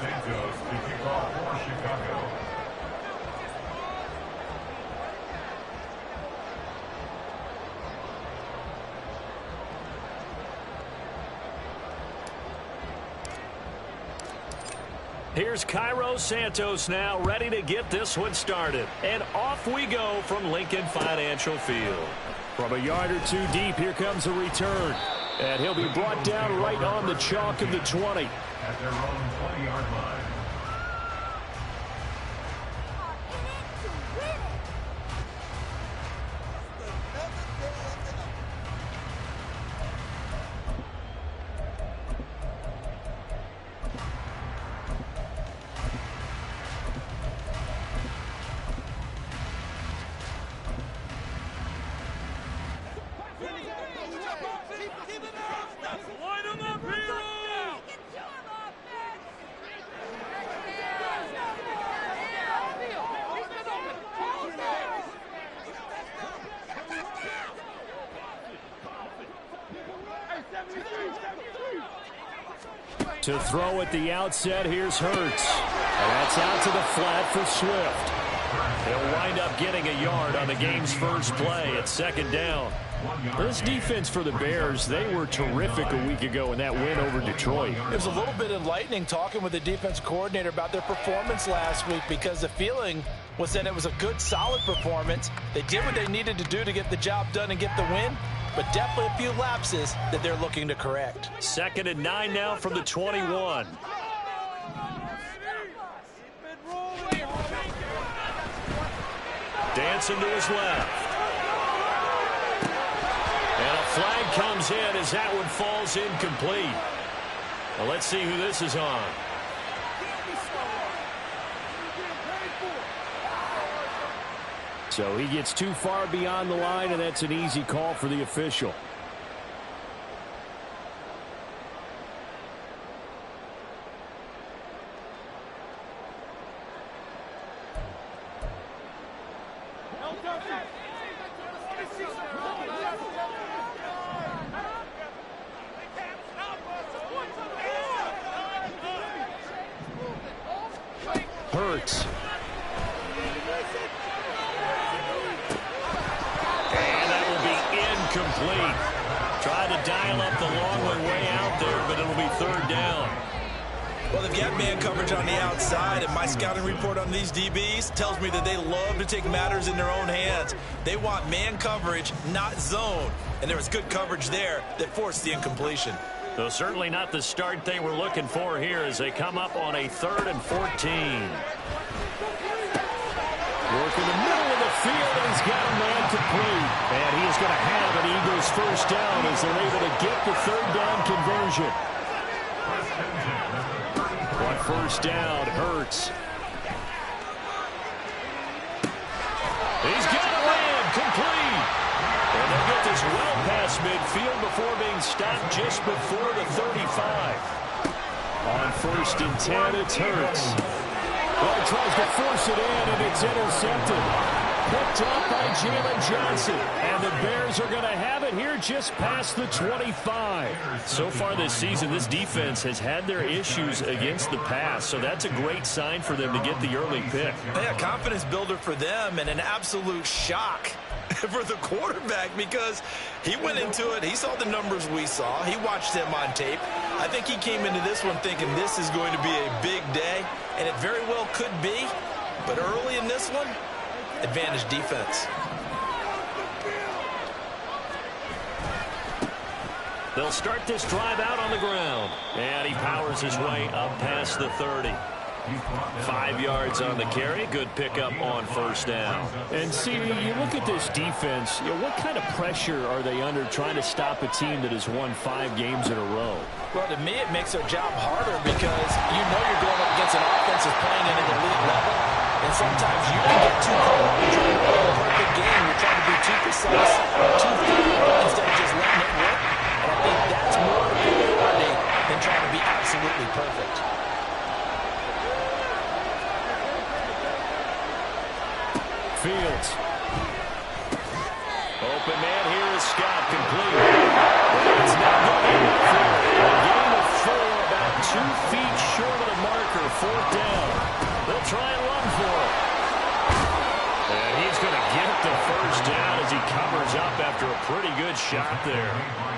Santos to kick off for Chicago. Here's Cairo Santos now, ready to get this one started. And off we go from Lincoln Financial Field. From a yard or two deep, here comes a return. And he'll be brought down right on the chalk of the 20. At their own 20-yard line. To throw at the outset, here's Hurts. And that's out to the flat for Swift. He'll wind up getting a yard on the game's first play at second down. This defense for the Bears, they were terrific a week ago in that win over Detroit. It was a little bit enlightening talking with the defense coordinator about their performance last week, because the feeling was that it was a good, solid performance. They did what they needed to do to get the job done and get the win, but definitely a few lapses that they're looking to correct. 2nd and 9 now from the 21. Dancing to his left. And a flag comes in as that one falls incomplete. Well, let's see who this is on. So he gets too far beyond the line, and that's an easy call for the official. Hurts. Complete. Tried to dial up the long one way out there, but it'll be 3rd down. Well, they've got man coverage on the outside, and my scouting report on these DBs tells me that they love to take matters in their own hands. They want man coverage, not zone. And there was good coverage there that forced the incompletion. Though certainly not the start they were looking for here as they come up on a 3rd and 14. Work in the middle of the field, and he's got a man complete. And he is going to have an Eagles first down as they're able to get the 3rd down conversion. On 1st down, Hurts. He's got a man complete. And they'll get this well past midfield before being stopped just before the 35. On 1st and 10, it's Hurts. Well, he tries to force it in, and it's intercepted. Picked up by Jalen Johnson. And the Bears are going to have it here just past the 25. So far this season, this defense has had their issues against the pass, so that's a great sign for them to get the early pick. Yeah, confidence builder for them, and an absolute shock for the quarterback, because he went into it, he saw the numbers we saw, he watched them on tape. I think he came into this one thinking this is going to be a big day, and it very well could be, but early in this one, advantage defense. They'll start this drive out on the ground, and he powers his way up past the 30. 5 yards on the carry. Good pickup on 1st down. And see, you look at this defense, what kind of pressure are they under trying to stop a team that has won 5 games in a row? Well, to me, it makes their job harder because you know you're going up against an offense that's playing at an elite level. And sometimes you can get too caught up in trying to play a perfect game. You're trying to be too precise, too thorough, instead of just letting it work. And I think that's more of a priority than trying to be absolutely perfect. Fields. Open man here is Scott, complete. It's not going to be enough here. A gain of 4, about 2 feet short of the mark marker, 4th down. They'll try and run for it. And he's going to get the 1st down as he covers up after a pretty good shot there.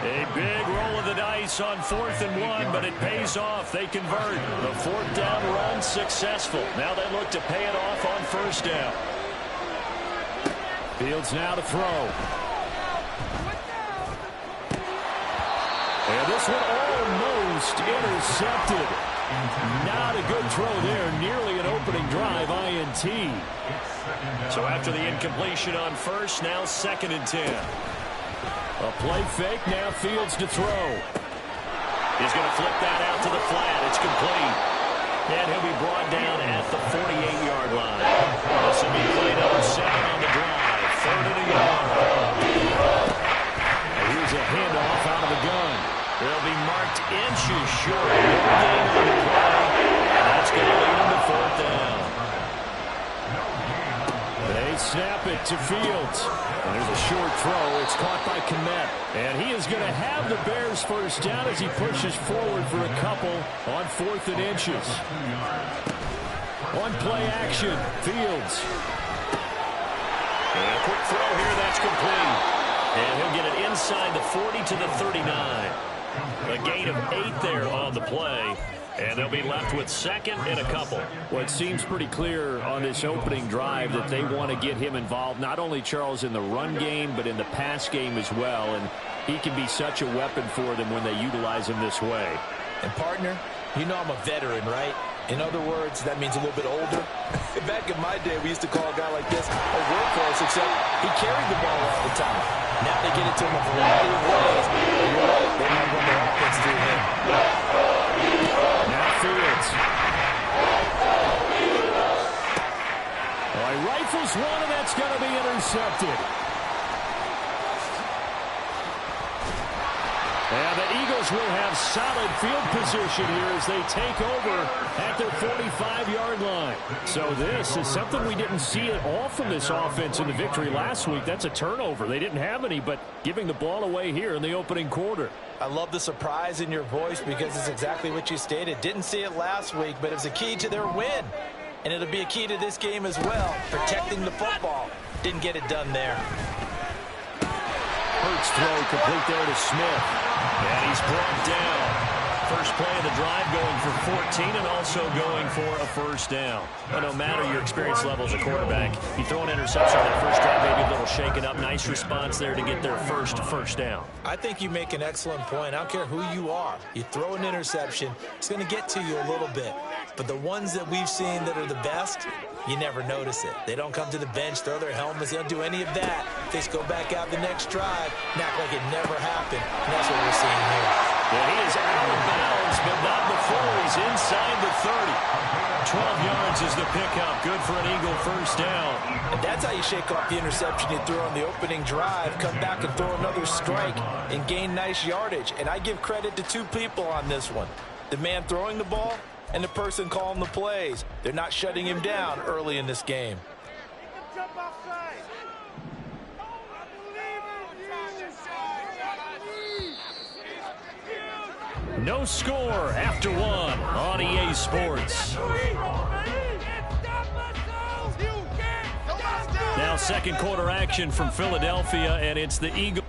A big roll of the dice on 4th and 1, but it pays off. They convert. The 4th down run successful. Now they look to pay it off on 1st down. Fields now to throw. And this one almost intercepted. Not a good throw there. Nearly an opening drive, INT. So after the incompletion on 1st, now 2nd and 10. A play fake, now Fields to throw. He's going to flip that out to the flat. It's complete. And he'll be brought down at the 48-yard line. This will be play number 7 on the drive. 3rd and a yard. And here's a handoff out of the gun. They'll be marked inches short. No gain on the play. And that's going to lead them to 4th down. They snap it to Fields. And there's a short throw. It's caught by Kmet. And he is going to have the Bears 1st down as he pushes forward for a couple on 4th and inches. On play action, Fields. And a quick throw here, that's complete. And he'll get it inside the 40 to the 39. A gain of 8 there on the play. And they'll be left with 2nd and a couple. Well, it seems pretty clear on this opening drive that they want to get him involved, not only, Charles, in the run game, but in the pass game as well. And he can be such a weapon for them when they utilize him this way. And, partner, you know I'm a veteran, right? In other words, that means a little bit older. Back in my day, we used to call a guy like this a workhorse, except he carried the ball all the time. Now they get it to him a variety of ways. And you're right, they might run their offense through him. Now Fields. Well, he rifles one, and that's going to be intercepted. And the Eagles will have solid field position here as they take over at their 45-yard line. So this is something we didn't see at all from this offense in the victory last week. That's a turnover. They didn't have any, but giving the ball away here in the opening quarter. I love the surprise in your voice because it's exactly what you stated. Didn't see it last week, but it's a key to their win. And it'll be a key to this game as well, protecting the football. Didn't get it done there. Hurts throw complete there to Smith. And he's brought down. First play of the drive going for 14 and also going for a 1st down. But no matter your experience level as a quarterback, you throw an interception on that first drive, maybe a little shaken up. Nice response there to get their first down. I think you make an excellent point. I don't care who you are. You throw an interception, it's going to get to you a little bit. But the ones that we've seen that are the best, you never notice it. They don't come to the bench, throw their helmets. They don't do any of that. They just go back out the next drive and act like it never happened. And that's what we're seeing here. And he is out of bounds, but not before he's inside the 30. 12 yards is the pickup. Good for an Eagle 1st down. And that's how you shake off the interception you threw on the opening drive. Come back and throw another strike and gain nice yardage. And I give credit to 2 people on this one. The man throwing the ball and the person calling the plays. They're not shutting him down early in this game. No score after 1 on EA Sports. Now 2nd quarter action from Philadelphia, and it's the Eagles.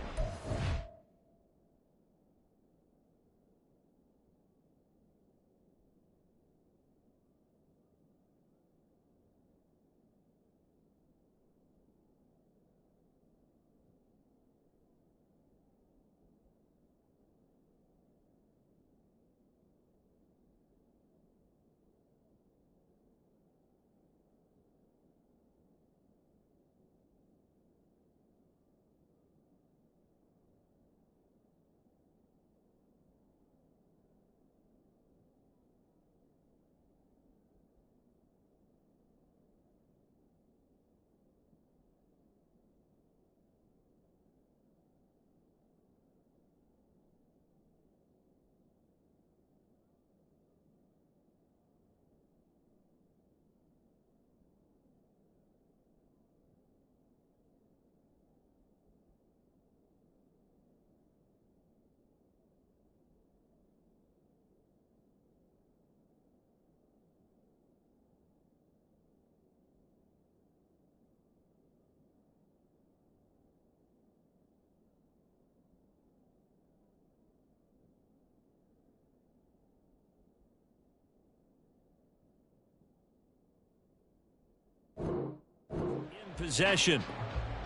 Possession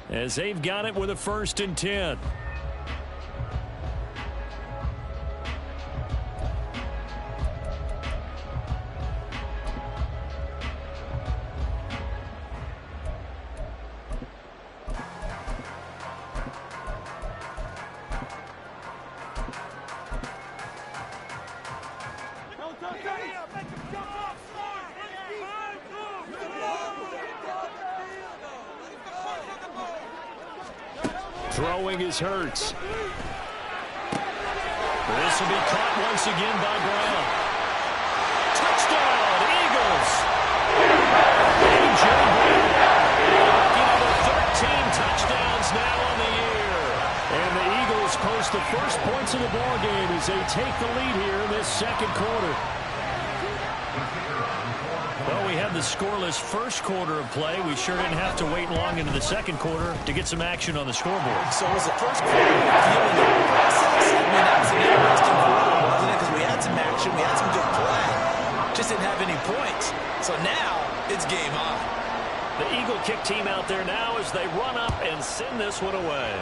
as they've got it with a 1st and 10. Throwing is Hurts. This will be caught once again by Brown. Touchdown, Eagles. A.J. Brown looking over 13 touchdowns now on the year. And the Eagles post the first points of the ball game as they take the lead here in this 2nd quarter. Well, we had the scoreless first quarter of play. We sure didn't have to wait long into the 2nd quarter to get some action on the scoreboard. So was the first quarter feeling the process? I mean, that was an interesting quarter, wasn't it? Because we had some action, we had some good play. Just didn't have any points. So now it's game on. The Eagle kick team out there now as they run up and send this one away.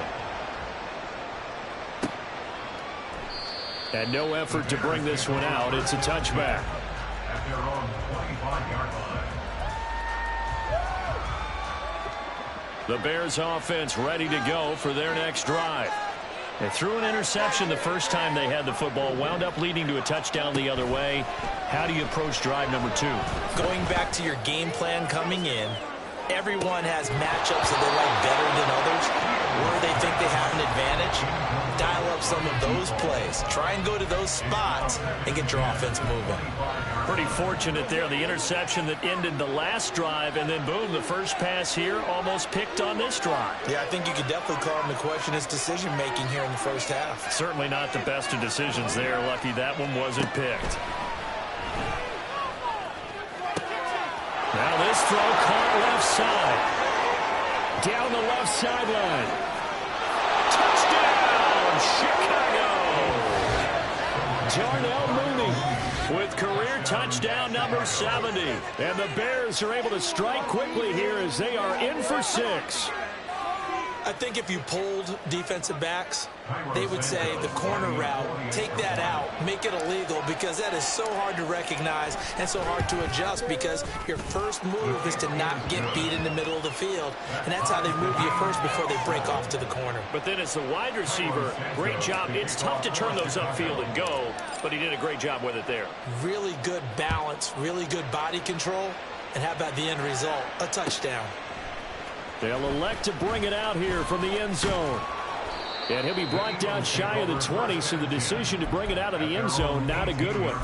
And no effort to bring this one out. It's a touchback. At their own 25-yard line. The Bears offense ready to go for their next drive. They threw an interception the first time they had the football, wound up leading to a touchdown the other way. How do you approach drive number 2? Going back to your game plan coming in, everyone has matchups that they like better than others, where they think they have an advantage. Dial up some of those plays. Try and go to those spots and get your offense moving. Pretty fortunate there. The interception that ended the last drive, and then boom, the first pass here almost picked on this drive. Yeah, I think you could definitely call him to question his decision-making here in the first half. Certainly not the best of decisions there. Lucky that one wasn't picked. Now this throw caught left side. Down the left sideline. Touchdown, Chicago! Darnell Mooney with career touchdown number 70. And the Bears are able to strike quickly here as they are in for 6. I think if you polled defensive backs, they would say the corner route, take that out, make it illegal, because that is so hard to recognize and so hard to adjust, because your first move is to not get beat in the middle of the field, and that's how they move you first before they break off to the corner. But then as the wide receiver, great job. It's tough to turn those upfield and go, but he did a great job with it there. Really good balance, really good body control, and how about the end result? A touchdown. They'll elect to bring it out here from the end zone. And he'll be brought down shy of the 20, so the decision to bring it out of the end zone, not a good one.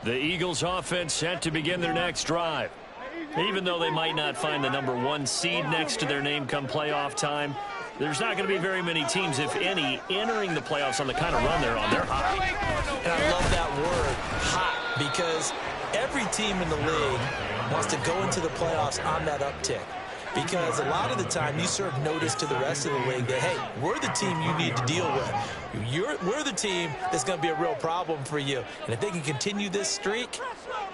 The Eagles offense set to begin their next drive. Even though they might not find the number 1 seed next to their name come playoff time, there's not going to be very many teams, if any, entering the playoffs on the kind of run they're on. They're hot. And I love that word, hot, because every team in the league wants to go into the playoffs on that uptick. Because a lot of the time you serve notice to the rest of the league that, hey, we're the team you need to deal with. We're the team that's going to be a real problem for you. And if they can continue this streak,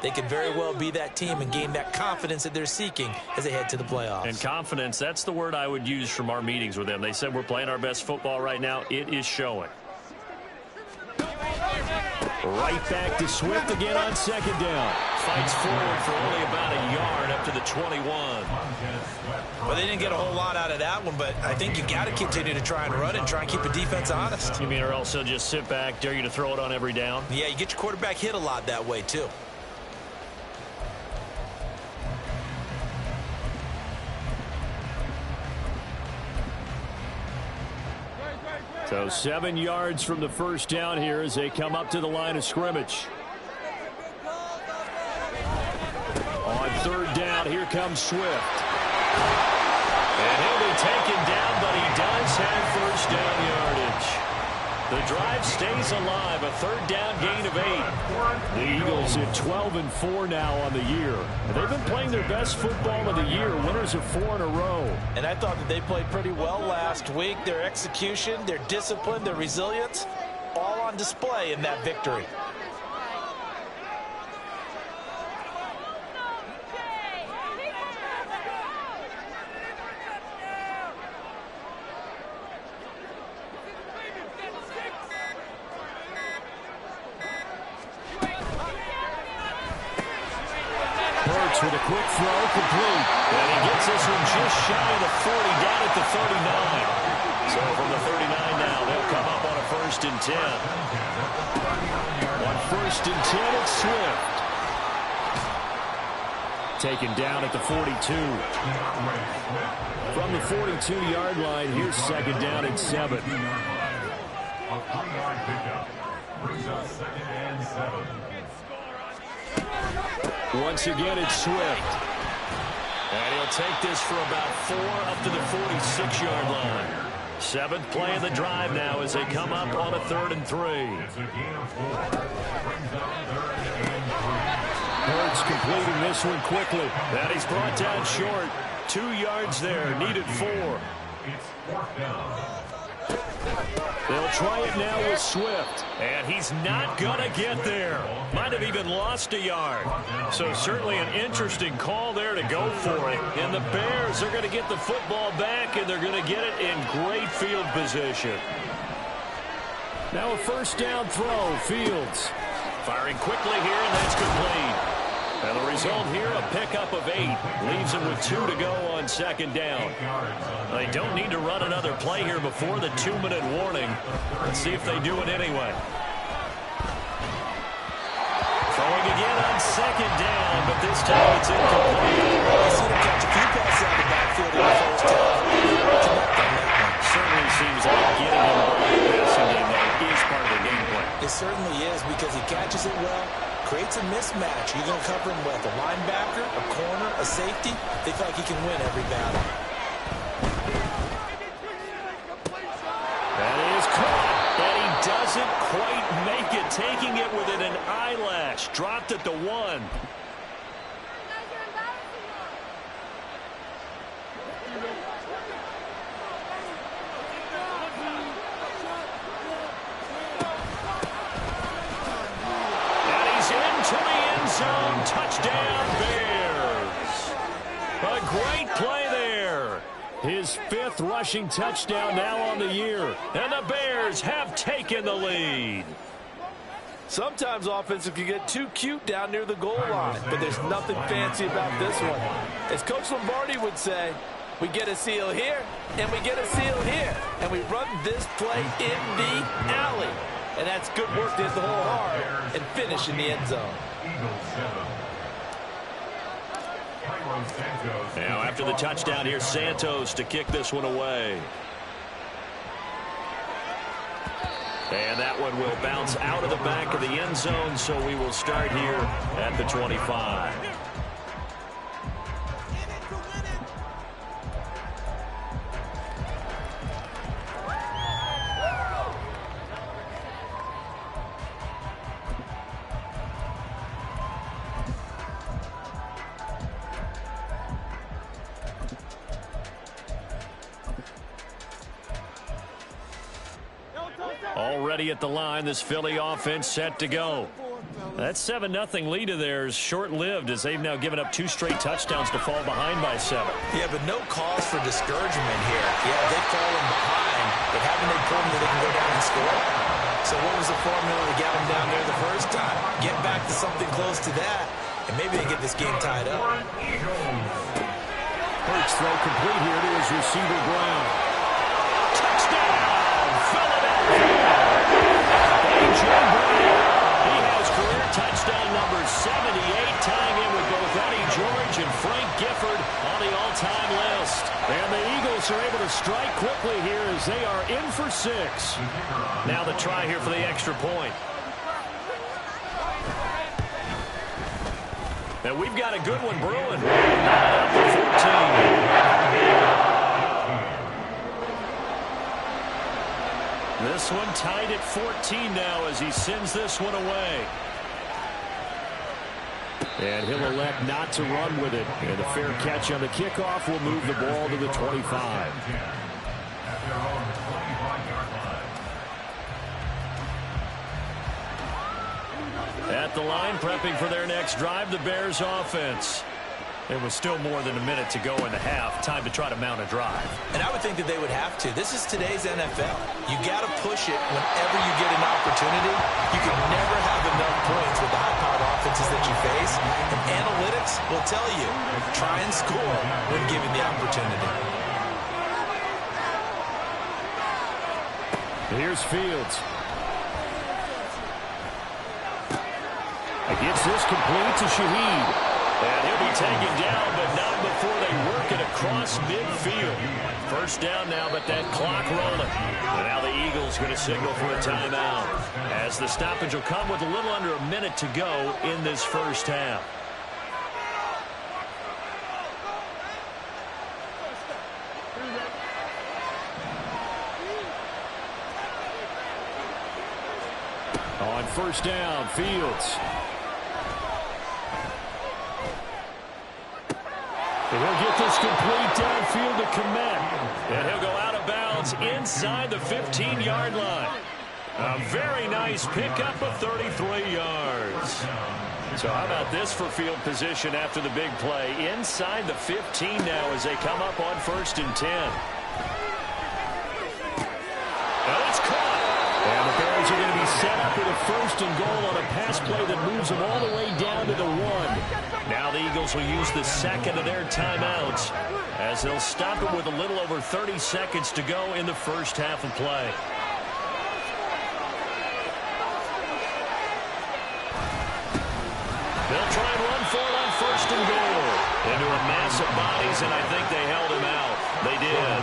they could very well be that team and gain that confidence that they're seeking as they head to the playoffs. And confidence, that's the word I would use from our meetings with them. They said we're playing our best football right now. It is showing. Right back to Swift again on 2nd down. Fights forward for only about a yard up to the 21. Well, they didn't get a whole lot out of that one, but I think you got to continue to try and run it and try and keep the defense honest. You mean or else they'll just sit back, dare you to throw it on every down? Yeah, you get your quarterback hit a lot that way, too. So 7 yards from the first down here as they come up to the line of scrimmage. On 3rd down, here comes Swift. And he'll be taken down, but he does have first down yardage. The drive stays alive, a 3rd down gain of 8. The Eagles at 12-4 now on the year. They've been playing their best football of the year, winners of 4 in a row. And I thought that they played pretty well last week. Their execution, their discipline, their resilience, all on display in that victory. With a quick throw, complete. And he gets this one just shy of the 40, down at the 39. So from the 39 now, they'll come up on a 1st and 10. On 1st and 10, it's Swift. Taken down at the 42. From the 42-yard line, here's 2nd down and 7. A 3-yard pickup brings us 2nd and 7. Once again, it's Swift. And he'll take this for about 4 up to the 46-yard line. 7th play of the drive now as they come up on a 3rd and 3. It's a gain of 4. Brings up 3rd and 3. Hurts completing this one quickly. And he's brought down short. 2 yards there, needed 4. It's 4th down. They'll try it now with Swift. And he's not going to get there. Might have even lost a yard. So certainly an interesting call there to go for it. And the Bears are going to get the football back, and they're going to get it in great field position. Now a 1st down throw, Fields. Firing quickly here, and that's complete. And the result here, a pickup of 8. Leaves him with 2 to go on 2nd down. They don't need to run another play here before the 2-minute warning. Let's see if they do it anyway. Throwing again on 2nd down, but this time it's incomplete. I see him catch a few passes out of the backfield in the 1st half. Certainly seems like getting him the passing game is part of the game plan. It certainly is, because he catches it well, creates a mismatch. You're going to cover him with a linebacker, a corner, a safety. They feel like he can win every battle. That is caught, and he doesn't quite make it, taking it within an eyelash. Dropped at the 1. Zone, touchdown Bears. A great play there. His 5th rushing touchdown now on the year. And the Bears have taken the lead. Sometimes offenses can get too cute down near the goal line, but there's nothing fancy about this one. As Coach Lombardi would say, we get a seal here, and we get a seal here, and we run this play in the alley. And that's good work to hit the hole hard and finish in the end zone. Now after the touchdown, here's Santos to kick this one away. And that one will bounce out of the back of the end zone, so we will start here at the 25. Already at the line, this Philly offense set to go. That 7-0 lead of theirs short-lived, as they've now given up 2 straight touchdowns to fall behind by 7. Yeah, but no cause for discouragement here. Yeah, they've fallen behind, but haven't they proven that they can go down and score? So what was the formula to get them down there the first time? Get back to something close to that, and maybe they get this game tied up. Hurts throw complete here to his receiver, Brown. Touchdown, Philadelphia! A.J. Brown. He has career touchdown number 78, tying in with both Eddie George and Frank Gifford on the all-time list. And the Eagles are able to strike quickly here as they are in for 6. Now the try here for the extra point. And we've got a good one brewing. Up to 14. This one tied at 14 now as he sends this one away. And he'll elect not to run with it. And a fair catch on the kickoff will move the ball to the 25. the line, prepping for their next drive, the Bears offense. There was still more than a minute to go in the half. Time to try to mount a drive. And I would think that they would have to. This is today's NFL. You got to push it whenever you get an opportunity. You can never have enough points with the high-powered offenses that you face. And analytics will tell you, try and score when given the opportunity. Here's Fields. Gets this complete to Shaheed. And he'll be taken down, but not before they work it across midfield. First down now, but that clock rolling. And now the Eagles going to signal for a timeout, as the stoppage will come with a little under a minute to go in this first half. On first down, Fields. And he'll get this complete downfield to Kmet. And he'll go out of bounds inside the 15-yard line. A very nice pickup of 33 yards. So how about this for field position after the big play? Inside the 15 now as they come up on 1st and 10. And it's caught. And the Bears are going to be set up with a 1st and goal on a pass play that moves them all the way down to the 1. Now the Eagles will use the second of their timeouts, as they'll stop it with a little over 30 seconds to go in the first half of play. They'll try and run for it on 1st and goal. Into a mass of bodies, and I think they held him out. They did.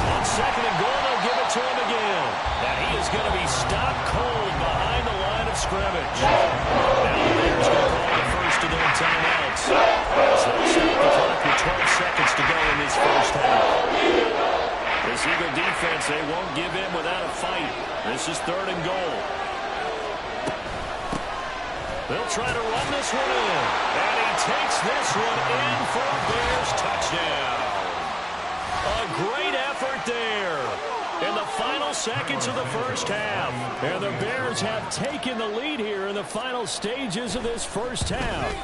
On 2nd and goal, they'll give it to him again. And he is going to be stopped cold behind the line of scrimmage. Now the Bears going to call the first of their timeouts, as they'll stop the clock with 12 seconds to go in this first half. This Eagle defense, they won't give in without a fight. This is 3rd and goal. They'll try to run this one in. And he takes this one in for a Bears touchdown. A great effort there in the final seconds of the first half. And the Bears have taken the lead here in the final stages of this first half.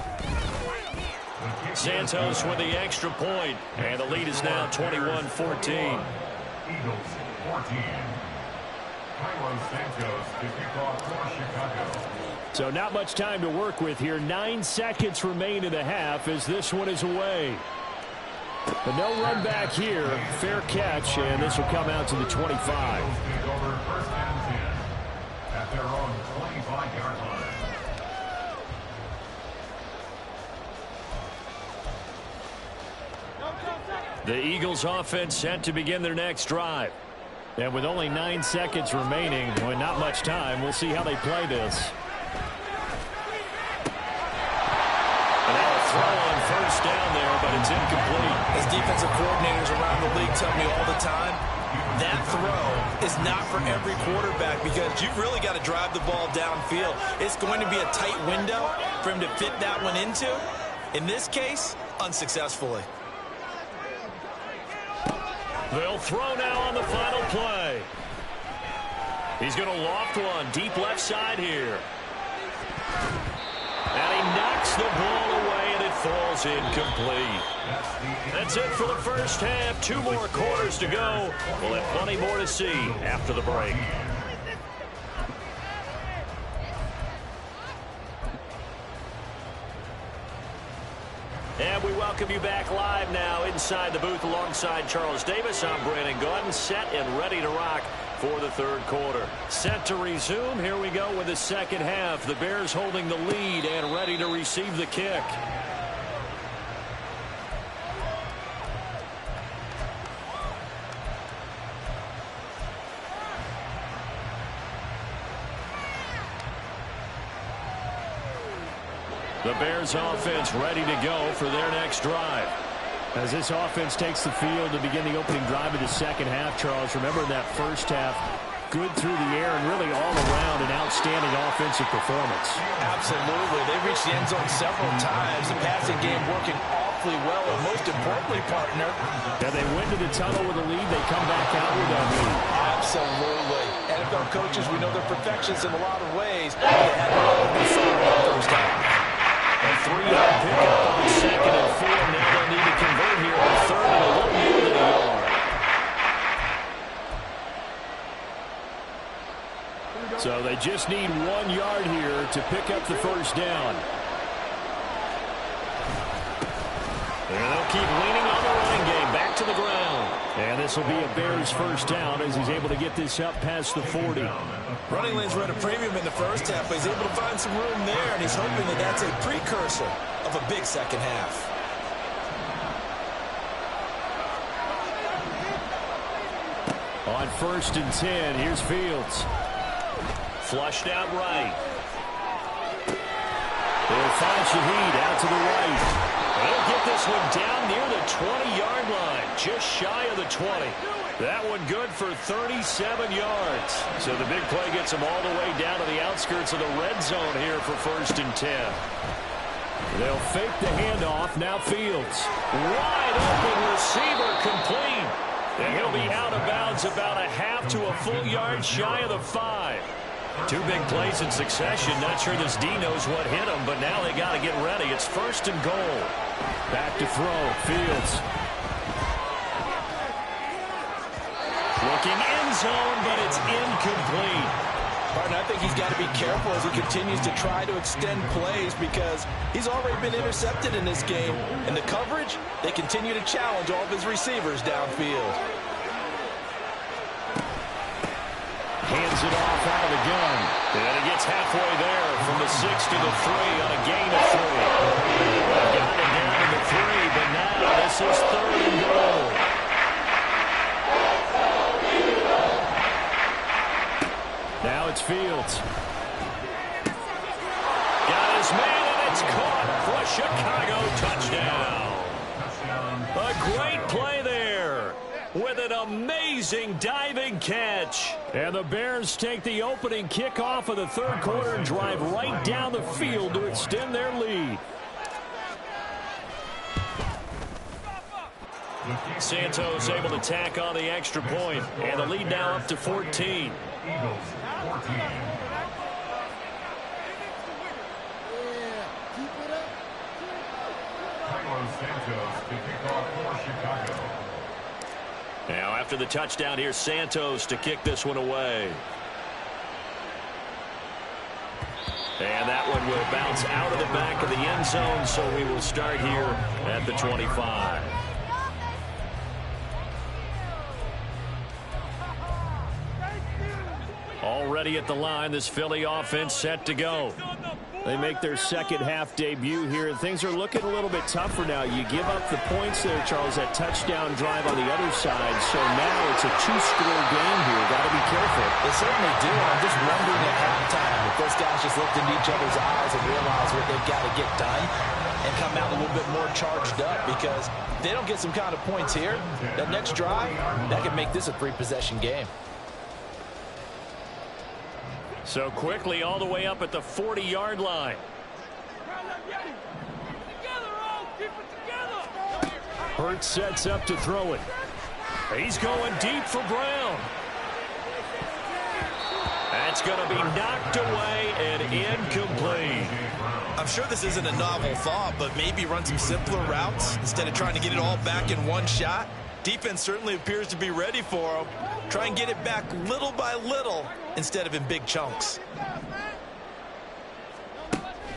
Santos with the extra point, and the lead is now 21-14. Eagles 14. Carlos Santos to kick off for Chicago. So not much time to work with here. 9 seconds remain in the half as this one is away. But no run back here. Fair catch, and this will come out to the 25. Take over 1st and 10 at their own 25-yard line. The Eagles offense set to begin their next drive. And with only 9 seconds remaining, well, not much time, we'll see how they play this. And now a throw on 1st down there, but it's incomplete. As defensive coordinators around the league tell me all the time, that throw is not for every quarterback, because you've really got to drive the ball downfield. It's going to be a tight window for him to fit that one into. In this case, unsuccessfully. They'll throw now on the final play. He's going to loft one deep left side here. And he knocks the ball away, and it falls incomplete. That's it for the first half. 2 more quarters to go. We'll have plenty more to see after the break. And we welcome you back live now inside the booth alongside Charles Davis. I'm Brandon Gordon, set and ready to rock for the 3rd quarter. Set to resume. Here we go with the second half. The Bears holding the lead and ready to receive the kick. The Bears offense ready to go for their next drive. As this offense takes the field to begin the opening drive of the second half, Charles, remember that first half, good through the air and really all around an outstanding offensive performance. Absolutely. They reached the end zone several times. The passing game working awfully well, and most importantly, partner, Yeah, they went to the tunnel with a lead. They come back out with a lead. Absolutely. NFL coaches, we know they're perfectionists in a lot of ways. They had no concern in the first half. A 3-yard pickup on 2nd and 4. Now they'll need to convert here on 3rd and a little more than a yard. So they just need 1 yard here to pick up the first down. And they'll keep leaning on the running game. Back to the ground. And this will be a Bears first down as he's able to get this up past the 40. Running lanes were at a premium in the first half, but he's able to find some room there, and he's hoping that that's a precursor of a big second half. On 1st and 10, here's Fields. Flushed out right. They'll find Shaheed out to the right. They'll get this one down near the 20-yard line, just shy of the 20. That one good for 37 yards. So the big play gets them all the way down to the outskirts of the red zone here for 1st and 10. They'll fake the handoff. Now Fields. Wide open receiver complete. And he'll be out of bounds about a half to a full yard shy of the 5. 2 big plays in succession. Not sure this D knows what hit him, but now they got to get ready. It's 1st and goal. Back to throw. Fields. Looking end zone, but it's incomplete. Partner, I think he's got to be careful as he continues to try to extend plays because he's already been intercepted in this game. And the coverage, they continue to challenge all of his receivers downfield. Hands it off out of the gun. And he gets halfway there from the 6 to the 3 on a gain of 3. They've got him down to the 3, but now this is 3rd and goal. Now it's Fields. Got his man, and it's caught for a Chicago touchdown. A great play there with an amazing diving catch. And the Bears take the opening kickoff of the 3rd quarter and drive right down the field to extend their lead. Santos able to tack on the extra point, and the lead now up to 14. Eagles 14. Santos to kick off for Chicago. Now after the touchdown, here's Santos to kick this one away. And that one will bounce out of the back of the end zone, so we will start here at the 25. Already at the line, this Philly offense set to go. They make their second half debut here, and things are looking a little bit tougher now. You give up the points there, Charles, that touchdown drive on the other side. So now it's a 2-score game here. Got to be careful. They certainly do. I'm just wondering at halftime if those guys just looked into each other's eyes and realized what they've got to get done and come out a little bit more charged up, because if they don't get some kind of points here, that next drive, that could make this a 3-possession game. So quickly all the way up at the 40-yard line. Hurts sets up to throw it. He's going deep for Brown. That's going to be knocked away and incomplete. I'm sure this isn't a novel thought, but maybe run some simpler routes instead of trying to get it all back in one shot. Defense certainly appears to be ready for him. Try and get it back little by little instead of in big chunks.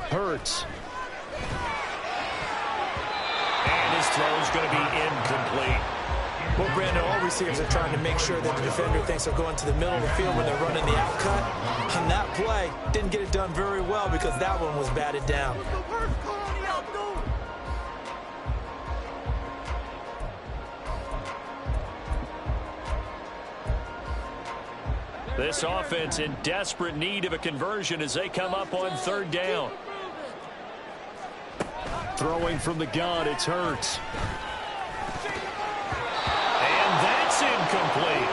Hurts. And his throw is going to be incomplete. Well, Brandon, all receivers are trying to make sure that the defender thinks they're going to the middle of the field when they're running the outcut. On that play, didn't get it done very well because that one was batted down. This offense in desperate need of a conversion as they come up on 3rd down. Throwing from the gun, it's Hurts. And that's incomplete.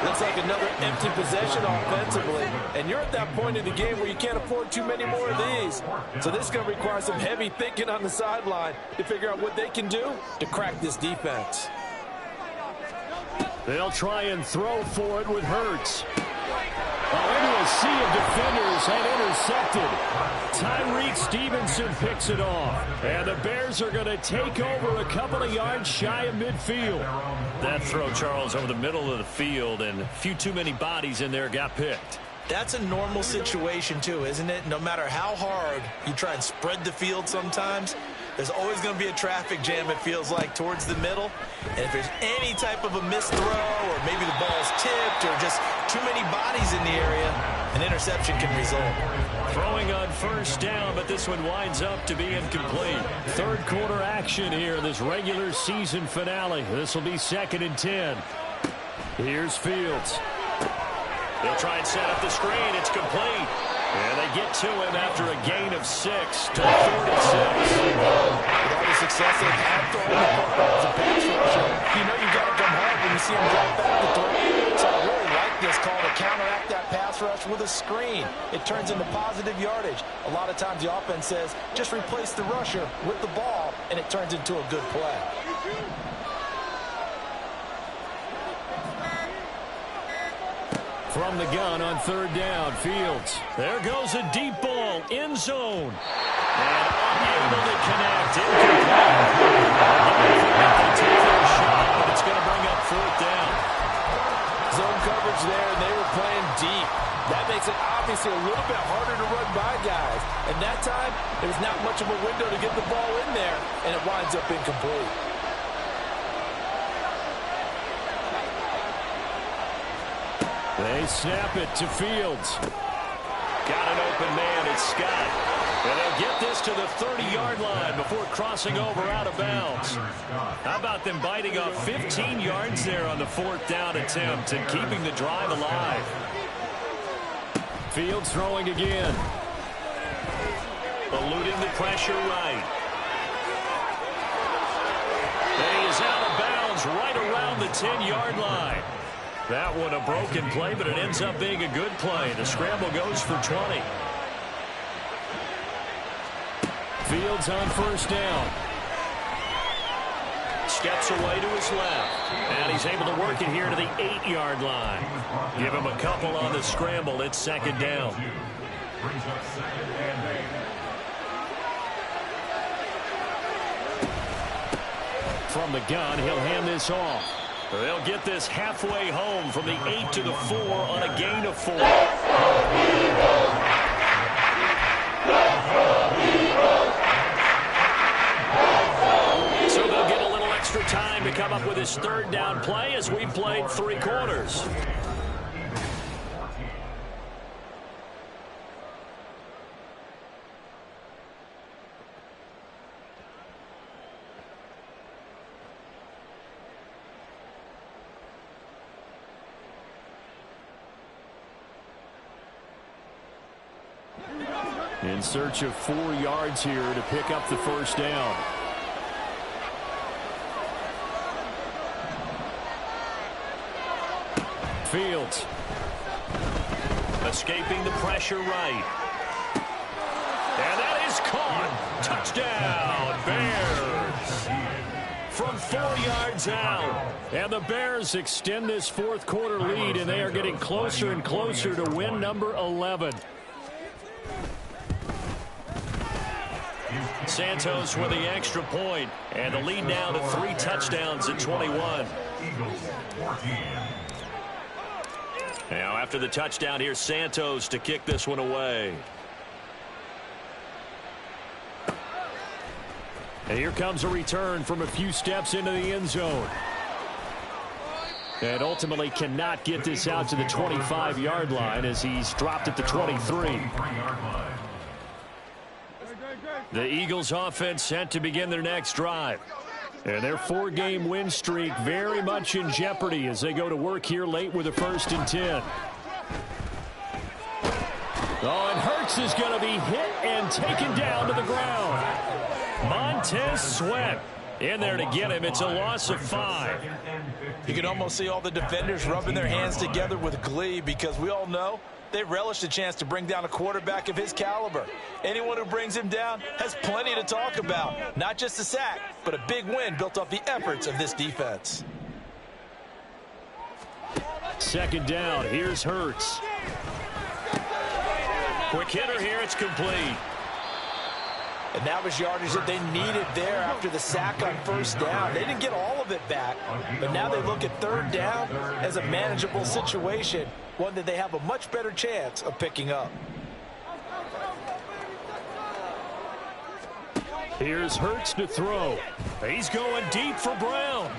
Looks like another empty possession offensively. And you're at that point in the game where you can't afford too many more of these. So this is going to require some heavy thinking on the sideline to figure out what they can do to crack this defense. They'll try and throw for it with Hurts. Into a sea of defenders and intercepted. Tyreek Stevenson picks it off. And the Bears are going to take over a couple of yards shy of midfield. That throw, Charles, over the middle of the field, and a few too many bodies in there got picked. That's a normal situation, too, isn't it? No matter how hard you try and spread the field sometimes, there's always going to be a traffic jam, it feels like, towards the middle. And if there's any type of a missed throw or maybe the ball's tipped or just too many bodies in the area, an interception can result. Throwing on first down, but this one winds up to be incomplete. Third quarter action here in this regular season finale. This will be 2nd and 10. Here's Fields. They'll try and set up the screen. It's complete. And they get to him after a gain of 6 to the 46. With all the success they've had throwing the football as a pass rusher, you know you got to come hard when you see him drop back to throw. So I really like this call to counteract that pass rush with a screen. It turns into positive yardage. A lot of times the offense says, just replace the rusher with the ball, and it turns into a good play. From the gun on 3rd down, Fields. There goes a deep ball, end zone. And unable to connect. Incomplete. They take their shot, but it's going to bring up 4th down. Zone coverage there, and they were playing deep. That makes it obviously a little bit harder to run by guys. And that time, there was not much of a window to get the ball in there, and it winds up incomplete. They snap it to Fields. Got an open man, it's Scott. And they'll get this to the 30-yard line before crossing over out of bounds. How about them biting off 15 yards there on the 4th down attempt and keeping the drive alive? Fields throwing again. Eluding the pressure right. And he is out of bounds right around the 10-yard line. That one a broken play, but it ends up being a good play. The scramble goes for 20. Fields on 1st down. Steps away to his left. And he's able to work it here to the 8-yard line. Give him a couple on the scramble. It's 2nd down. Brings up 2nd and 8. From the gun, he'll hand this off. They'll get this halfway home from the 8 to the 4 on a gain of 4. So they'll get a little extra time to come up with his 3rd down play as we played 3 quarters. In search of 4 yards here to pick up the 1st down. Fields. Escaping the pressure right. And that is caught. Touchdown, Bears. From 4 yards out. And the Bears extend this 4th quarter lead, and they are getting closer and closer to win number 11. Santos with the extra point, and the lead now to 3 touchdowns at 21. Now after the touchdown, here's Santos to kick this one away. And here comes a return from a few steps into the end zone. And ultimately cannot get this out to the 25-yard line as he's dropped at the 23. The Eagles offense set to begin their next drive. And their 4-game win streak very much in jeopardy as they go to work here late with a 1st and 10. Oh, and Hurts is going to be hit and taken down to the ground. Montez Sweat in there to get him. It's a loss of 5. You can almost see all the defenders rubbing their hands together with glee because we all know they relish the chance to bring down a quarterback of his caliber. Anyone who brings him down has plenty to talk about. Not just a sack, but a big win built off the efforts of this defense. Second down. Here's Hurts. Quick hitter here. It's complete. And that was yardage that they needed there after the sack on first down. They didn't get all of it back, but now they look at third down as a manageable situation, one that they have a much better chance of picking up. Here's Hurts to throw. He's going deep for Brown.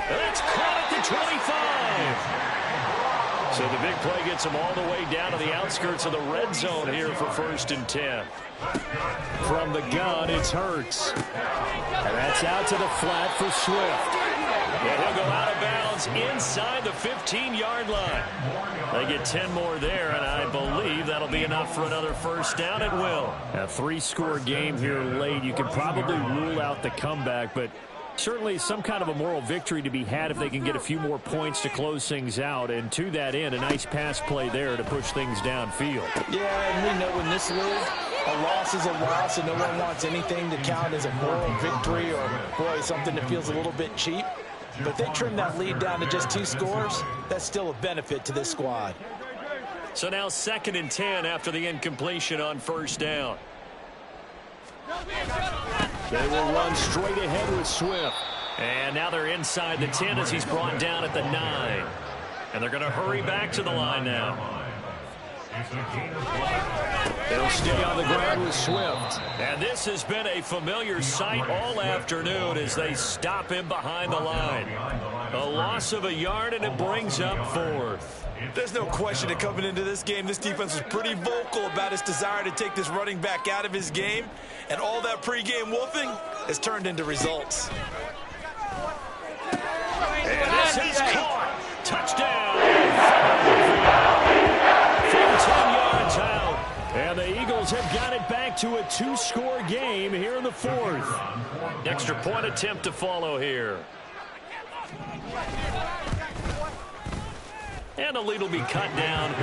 That's caught at the 25. So the big play gets him all the way down to the outskirts of the red zone here for 1st and 10. From the gun, it's Hurts. And that's out to the flat for Swift. And he'll go out of bounds inside the 15-yard line. They get 10 more there, and I believe that'll be enough for another first down at will. A 3-score game here late. You can probably rule out the comeback, but certainly some kind of a moral victory to be had if they can get a few more points to close things out. And to that end, a nice pass play there to push things downfield. Yeah, and we know in this league, a loss is a loss, and no one wants anything to count as a moral victory or, boy, something that feels a little bit cheap. But if they trim that lead down to just 2 scores, that's still a benefit to this squad. So now 2nd and 10 after the incompletion on first down. They will run straight ahead with Swift. And now they're inside the 10 as he's brought down at the 9. And they're going to hurry back to the line now. They'll stay on the ground with Swift. And this has been a familiar sight all afternoon as they stop him behind the line. A loss of a yard, and it brings up 4th. There's no question that coming into this game, this defense was pretty vocal about its desire to take this running back out of his game. And all that pregame wolfing has turned into results. And this is caught. Touchdown. From 10 yards out. And the Eagles have got it back to a 2-score game here in the 4th. Extra point attempt to follow here. And the lead will be cut down to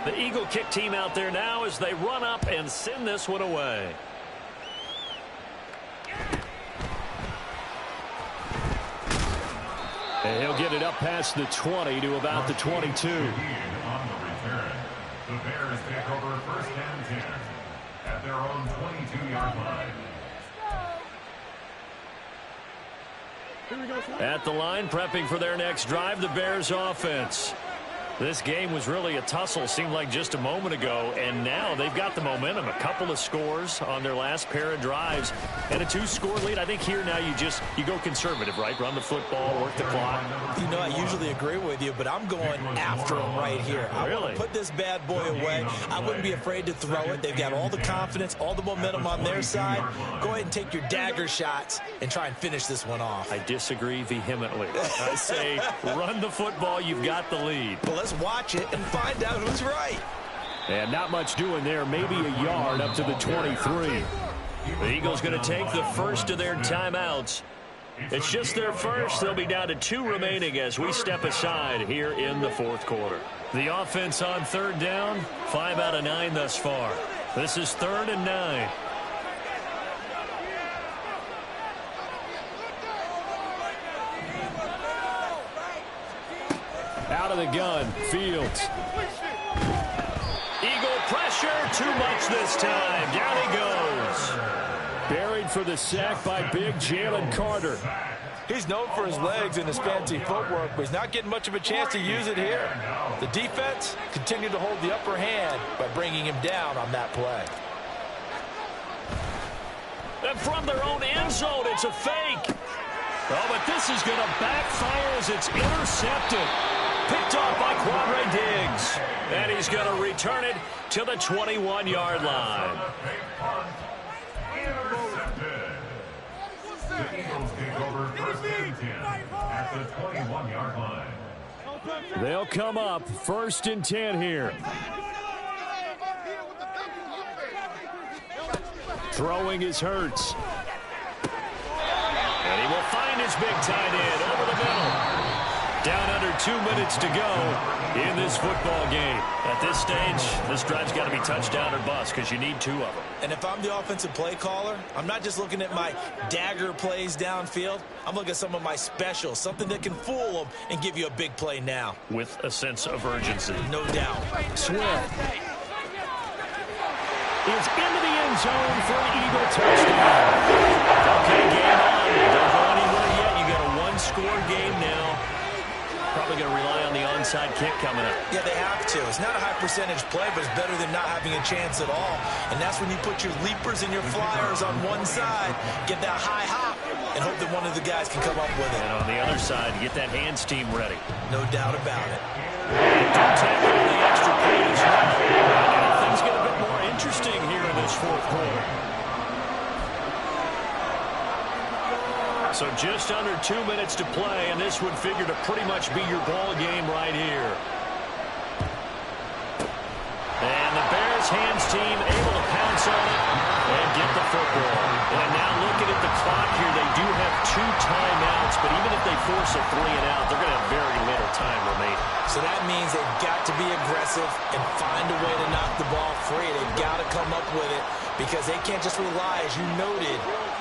14. The Eagle kick team out there now as they run up and send this one away. And he'll get it up past the 20 to about the 22. The Bears take over 1st and 10 at their own 22-yard line. At the line, prepping for their next drive, the Bears offense. This game was really a tussle, seemed like just a moment ago, and now they've got the momentum. A couple of scores on their last pair of drives, and a 2-score lead. I think here now you go conservative, right? Run the football, work the clock. You know, I usually agree with you, but I'm going after them right here. I want to put this bad boy away. I wouldn't be afraid to throw it. They've got all the confidence, all the momentum on their side. Go ahead and take your dagger shots and try and finish this one off. I disagree vehemently. I say run the football. You've got the lead. But let's watch it and find out who's right. And not much doing there. Maybe a yard up to the 23. The Eagles going to take the first of their timeouts. It's just their first. They'll be down to 2 remaining as we step aside here in the 4th quarter. The offense on 3rd down, 5 out of 9 thus far. This is 3rd and 9. Out of the gun, Fields. Eagle pressure, too much this time. Down he goes. Buried for the sack by big Jalen Carter. He's known for his legs and his fancy footwork, but he's not getting much of a chance to use it here. The defense continued to hold the upper hand by bringing him down on that play. And from their own end zone, it's a fake. Oh, but this is going to backfire as it's intercepted. Picked off by Quadre Diggs. And he's going to return it to the 21-yard line. The Eagles take over 1st and 10 at the 21-yard line. They'll come up 1st and 10 here. Throwing is Hurts. And he will find his big tight end over the middle. Down under 2 minutes to go in this football game. At this stage, this drive's got to be touchdown or bust because you need 2 of them. And if I'm the offensive play caller, I'm not just looking at my dagger plays downfield. I'm looking at some of my specials, something that can fool them and give you a big play now. With a sense of urgency. No doubt. Swift is into the end zone for an Eagle touchdown. Okay, game on. Don't go anywhere yet. You got a 1-score game now. Probably going to rely on the onside kick coming up. Yeah, they have to. It's not a high percentage play, but it's better than not having a chance at all. And that's when you put your leapers and your flyers on one side, get that high hop, and hope that one of the guys can come up with it. And on the other side, get that hands team ready. No doubt about it. Don't tackle on the extra point as well. Now things get a bit more interesting here in this fourth quarter. So just under 2 minutes to play, and this would figure to pretty much be your ball game right here. And the Bears hands team able to pounce on it and get the football. And now looking at the clock here, they do have 2 timeouts, but even if they force a 3 and out, they're going to have very little time remaining. So that means they've got to be aggressive and find a way to knock the ball free. They've got to come up with it because they can't just rely, as you noted,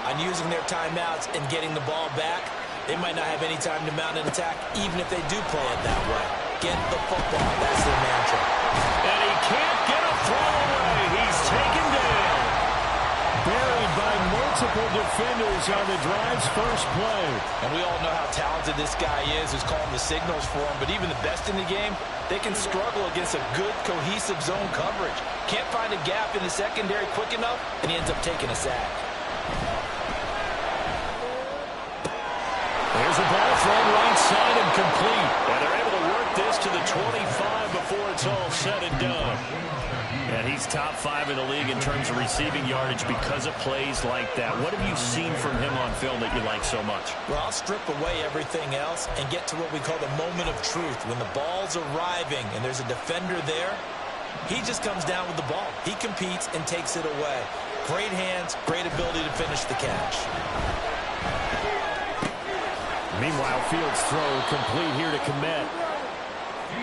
on using their timeouts and getting the ball back. They might not have any time to mount an attack, even if they do play it that way. Get the football. That's their mantra. And he can't get a throw away. He's taken down. Buried by multiple defenders on the drive's first play. And we all know how talented this guy is who's calling the signals for him. But even the best in the game, they can struggle against a good, cohesive zone coverage. Can't find a gap in the secondary quick enough, and he ends up taking a sack. There's a ball thrown right side and complete. And they're able to work this to the 25 before it's all said and done. And he's top 5 in the league in terms of receiving yardage because of plays like that. What have you seen from him on film that you like so much? Well, I'll strip away everything else and get to what we call the moment of truth. When the ball's arriving and there's a defender there, he just comes down with the ball. He competes and takes it away. Great hands, great ability to finish the catch. Meanwhile, Fields' throw complete here to Komet.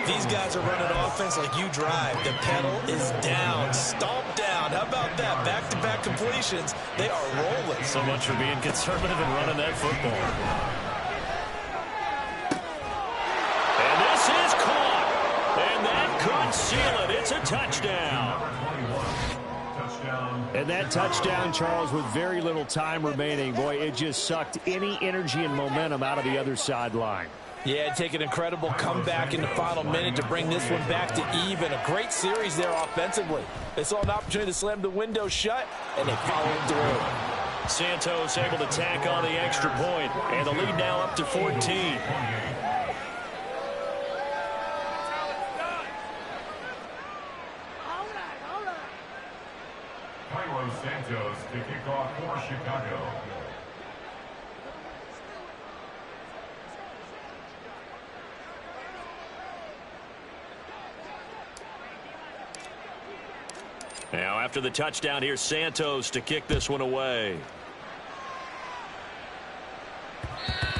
These guys are running offense like you drive. The pedal is down, stomped down. How about that? Back-to-back completions. They are rolling. So much for being conservative and running that football. And this is caught. And that could seal it. It's a touchdown. And that touchdown, Charles, with very little time remaining. Boy, it just sucked any energy and momentum out of the other sideline. Yeah, take an incredible comeback in the final minute to bring this one back to even. A great series there offensively. They saw an opportunity to slam the window shut, and they followed through. Santos able to tack on the extra point, and the lead now up to 14. Santos to kick off for Chicago. Now after the touchdown, here's Santos to kick this one away.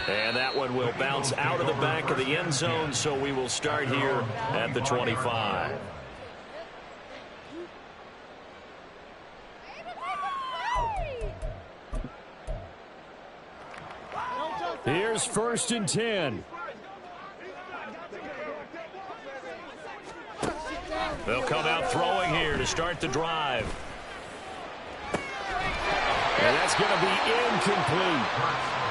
And that one will bounce out of the back of the end zone, so we will start here at the 25. Here's 1st and 10. They'll come out throwing here to start the drive. And that's going to be incomplete.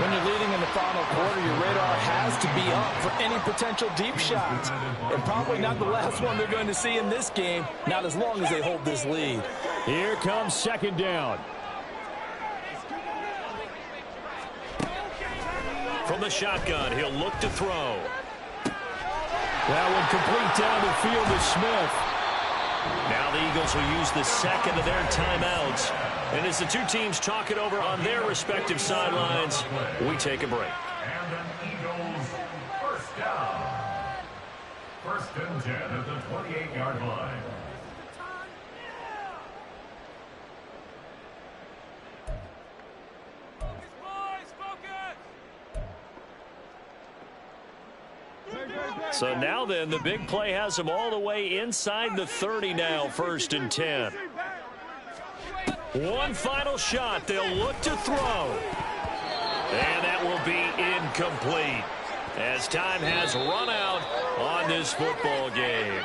When you're leading in the final quarter, your radar has to be up for any potential deep shots. And probably not the last one they're going to see in this game, not as long as they hold this lead. Here comes 2nd down. From the shotgun, he'll look to throw. That one complete down the field to Smith. Now the Eagles will use the second of their timeouts. And as the two teams talk it over on their respective sidelines, we take a break. And an Eagles first down. 1st and 10 at the 28-yard line. So now then, the big play has them all the way inside the 30 now, 1st and 10. One final shot. They'll look to throw. And that will be incomplete as time has run out on this football game.